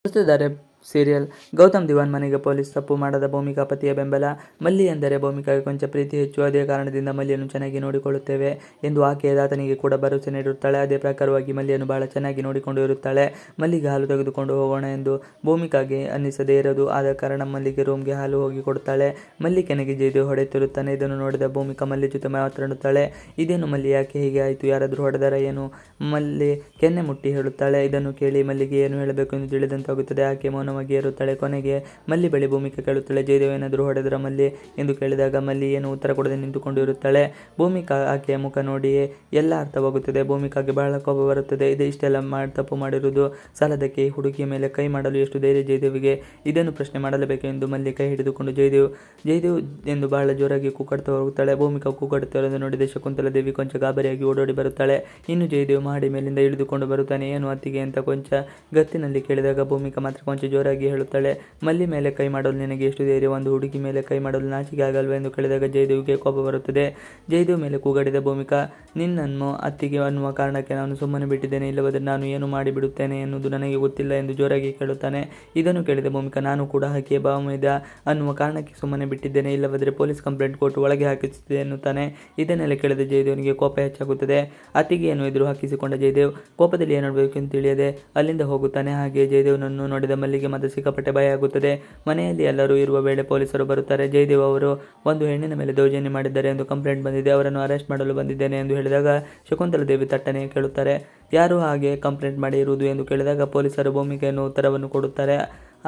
ತೋರಿಸುತ್ತಿದ್ದಾರೆ ಸೀರಿಯಲ್. ಗೌತಮ್ ದಿವಾನ್ ಮನೆಗೆ ಪೊಲೀಸ್ ತಪ್ಪು ಮಾಡದ ಭೂಮಿಕಾ ಪತಿಯ ಬೆಂಬಲ. ಮಲ್ಲಿ ಎಂದರೆ ಭೂಮಿಕಾಗೆ ಕೊಂಚ ಪ್ರೀತಿ ಹೆಚ್ಚು. ಅದೇ ಕಾರಣದಿಂದ ಮಲ್ಲಿಯನ್ನು ಚೆನ್ನಾಗಿ ನೋಡಿಕೊಳ್ಳುತ್ತೇವೆ ಎಂದು ಆಕೆಯ ತಾತನಿಗೆ ಕೂಡ ಭರವಸೆ ನೀಡಿರುತ್ತಾಳೆ. ಅದೇ ಪ್ರಕಾರವಾಗಿ ಮಲ್ಲಿಯನ್ನು ಬಹಳ ಚೆನ್ನಾಗಿ ನೋಡಿಕೊಂಡು ಇರುತ್ತಾಳೆ. ಮಲ್ಲಿಗೆ ಹಾಲು ತೆಗೆದುಕೊಂಡು ಹೋಗೋಣ ಎಂದು ಭೂಮಿಕಾಗೆ ಅನ್ನಿಸದೇ ಇರೋದು. ಆದ ಕಾರಣ ಮಲ್ಲಿಗೆ ರೂಮ್ಗೆ ಹಾಲು ಹೋಗಿ ಕೊಡುತ್ತಾಳೆ. ಮಲ್ಲಿ ಕೆನೆಗೆ ಜಯದೇವ್ ಹೊಡೆಯುತ್ತಿರುತ್ತಾನೆ. ಇದನ್ನು ನೋಡಿದ ಭೂಮಿಕಾ ಮಲ್ಲಿ ಜೊತೆ ಮಾತನಾಡುತ್ತಾಳೆ. ಇದೇನು ಮಲ್ಲಿ, ಯಾಕೆ ಹೀಗೆ ಆಯಿತು? ಯಾರಾದರೂ ಹೊಡೆದರ ಏನು? ಮಲ್ಲಿ ಕೆನ್ನೆ ಮುಟ್ಟಿ ಹೇಳುತ್ತಾಳೆ. ಇದನ್ನು ಕೇಳಿ ಮಲ್ಲಿಗೆ ಏನು ಹೇಳಬೇಕು ಎಂದು ತಿಳಿದಂತಾಗುತ್ತದೆ. ಆಕೆ ಮೌನವಾಗಿ ಇರುತ್ತಾಳೆ. ಕೊನೆಗೆ ಮಲ್ಲಿ ಬಳಿ ಭೂಮಿಕಾ ಕೇಳುತ್ತಾಳೆ, ಜಯದೇವ್ ಏನಾದರೂ ಹೊಡೆದರ ಮಲ್ಲಿ ಎಂದು ಕೇಳಿದಾಗ ಮಲ್ಲಿ ಏನು ಉತ್ತರ ಕೊಡದೆ ನಿಂತುಕೊಂಡು ಇರುತ್ತಾಳೆ. ಭೂಮಿಕಾ ಆಕೆಯ ಮುಖ ನೋಡಿಯೇ ಎಲ್ಲ ಅರ್ಥವಾಗುತ್ತದೆ. ಭೂಮಿಕಾಗೆ ಬಹಳ ಕೋಪ ಬರುತ್ತದೆ. ಇಷ್ಟೆಲ್ಲ ತಪ್ಪು ಮಾಡಿರುವುದು ಸಾಲದಕ್ಕೆ ಈ ಹುಡುಗಿಯ ಮೇಲೆ ಕೈ ಮಾಡಲು ಎಷ್ಟು ಧೈರ್ಯ ಜಯದೇವಿಗೆ? ಇದನ್ನು ಪ್ರಶ್ನೆ ಮಾಡಲೇಬೇಕು ಎಂದು ಮಲ್ಲಿ ಕೈ ಹಿಡಿದುಕೊಂಡು ಜಯದೇವ್ ಎಂದು ಬಹಳ ಜೋರಾಗಿ ಕೂಗಾಡ್ತಾ ಹೋಗುತ್ತಾಳೆ. ಭೂಮಿಕಾ ಕೂಗಾಡುತ್ತಿರುವುದನ್ನು ನೋಡಿದ ಶಕುಂತಲಾ ದೇವಿ ಕೊಂಚ ಗಾಬರಿಯಾಗಿ ಓಡೋಡಿ ಬರುತ್ತಾಳೆ. ಇನ್ನು ಜಯದೇವ್ ಮಾಡಿ ಮೇಲಿಂದ ಇಳಿದುಕೊಂಡು ಬರುತ್ತಾನೆ. ಏನು ಅತ್ತಿಗೆ ಅಂತ ಕೊಂಚ ಗತ್ತಿನಲ್ಲಿ ಕೇಳಿದಾಗ ಭೂಮಿಕಾ ಮಾತ್ರ ಕೊಂಚ ಜೋರಾಗಿ ಹೇಳುತ್ತಾಳೆ, ಮಲ್ಲಿ ಮೇಲೆ ಕೈ ಮಾಡಲು ನಿನಗೆ ಎಷ್ಟು ಧೈರ್ಯ? ಒಂದು ಹುಡುಗಿ ಮೇಲೆ ಕೈ ಮಾಡಲು ನಾಚಿಕೆ ಆಗಲ್ವಾ ಎಂದು ಕೇಳಿದಾಗ ಜಯದೇವ್ಗೆ ಕೋಪ ಬರುತ್ತದೆ. ಜಯದೇವ್ ಮೇಲೆ ಕೂಗಾಡಿದ ಭೂಮಿಕಾ, ನಿನ್ನನ್ನು ಅತ್ತಿಗೆ ಅನ್ನುವ ಕಾರಣಕ್ಕೆ ನಾನು ಸುಮ್ಮನೆ ಬಿಟ್ಟಿದ್ದೇನೆ, ಇಲ್ಲವಾದರೆ ನಾನು ಏನು ಮಾಡಿಬಿಡುತ್ತೇನೆ ಎನ್ನುವುದು ನನಗೆ ಗೊತ್ತಿಲ್ಲ ಎಂದು ಜೋರಾಗಿ ಕೇಳುತ್ತಾನೆ. ಇದನ್ನು ಕೇಳಿದ ಭೂಮಿಕಾ, ನಾನು ಕೂಡ ಆಕೆಯ ಭಾವಮೇದ ಅನ್ನುವ ಕಾರಣಕ್ಕೆ ಸುಮ್ಮನೆ ಬಿಟ್ಟಿದ್ದೇನೆ, ಇಲ್ಲವಾದರೆ ಪೊಲೀಸ್ ಕಂಪ್ಲೇಂಟ್ ಕೊಟ್ಟು ಒಳಗೆ ಹಾಕಿಸುತ್ತಿದೆ ಎನ್ನುತ್ತಾನೆ. ಇದನ್ನೆಲ್ಲ ಕೇಳಿದ ಜಯದೇವ್ನಿಗೆ ಕೋಪ ಹೆಚ್ಚಾಗುತ್ತದೆ. ಅತ್ತಿಗೆಯನ್ನು ಎದುರು ಹಾಕಿಸಿಕೊಂಡ ಜಯದೇವ್ ಕೋಪದಲ್ಲಿ ಏನಾಡಬೇಕು ಎಂದು ತಿಳಿಯದೆ ಅಲ್ಲಿಂದ ಹೋಗುತ್ತಾನೆ. ಹಾಗೆ ಜಯದೇವ್ನನ್ನು ನೋಡಿದ ಮಲ್ಲಿಗೆ ಮಾತ್ರ ಸಿಕ್ಕಾಪಟ್ಟೆ ಭಯ ಆಗುತ್ತದೆ. ಮನೆಯಲ್ಲಿ ಎಲ್ಲರೂ ಇರುವ ವೇಳೆ ಪೊಲೀಸರು ಬರುತ್ತಾರೆ. ಜಯದೇವ್ ಅವರು ಒಂದು ಹೆಣ್ಣಿನ ಮೇಲೆ ದೌರ್ಜನ್ಯ ಮಾಡಿದ್ದಾರೆ ಎಂದು ಕಂಪ್ಲೇಂಟ್ ಬಂದಿದೆ, ಅವರನ್ನು ಅರೆಸ್ಟ್ ಮಾಡಲು ಬಂದಿದ್ದೇನೆ ಎಂದು ಹೇಳಿದಾಗ ಶಕುಂತಲಾ ದೇವಿ ತಟ್ಟನೆ ಕೇಳುತ್ತಾರೆ, ಯಾರು ಹಾಗೆ ಕಂಪ್ಲೇಂಟ್ ಮಾಡಿ ಇರುವುದು ಎಂದು ಕೇಳಿದಾಗ ಪೊಲೀಸರು ಭೂಮಿಕೆಯನ್ನು ಉತ್ತರವನ್ನು ಕೊಡುತ್ತಾರೆ.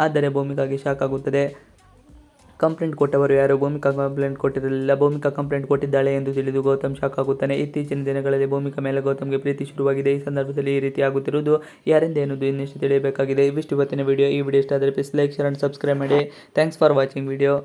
ಆದರೆ ಭೂಮಿಕಾಗೆ ಶಾಕ್ ಆಗುತ್ತದೆ. ಕಂಪ್ಲೇಂಟ್ ಕೊಟ್ಟವರು ಯಾರು? ಭೂಮಿಕಾ ಕಂಪ್ಲೇಂಟ್ ಕೊಟ್ಟಿರಲಿಲ್ಲ, ಭೂಮಿಕಾ ಕಂಪ್ಲೇಂಟ್ ಕೊಟ್ಟಿದ್ದಾಳೆ ಎಂದು ತಿಳಿದು ಗೌತಮ್ ಶಾಕ್ ಆಗುತ್ತಾನೆ. ಇತ್ತೀಚಿನ ದಿನಗಳಲ್ಲಿ ಭೂಮಿಕಾ ಮೇಲೆ ಗೌತಮ್ಗೆ ಪ್ರೀತಿ ಶುರುವಾಗಿದೆ. ಈ ಸಂದರ್ಭದಲ್ಲಿ ಈ ರೀತಿ ಆಗುತ್ತಿರುವುದು ಯಾರಿಂದ ಎನ್ನುವುದು ಇನ್ನಷ್ಟು ತಿಳಿಯಬೇಕಾಗಿದೆ. ಇವಿಷ್ಟು ಇವತ್ತಿನ ವಿಡಿಯೋ. ಈ ವಿಡಿಯೋ ಇಷ್ಟ ಆದರೆ please like, share and subscribe ಮಾಡಿ. Thanks for watching video.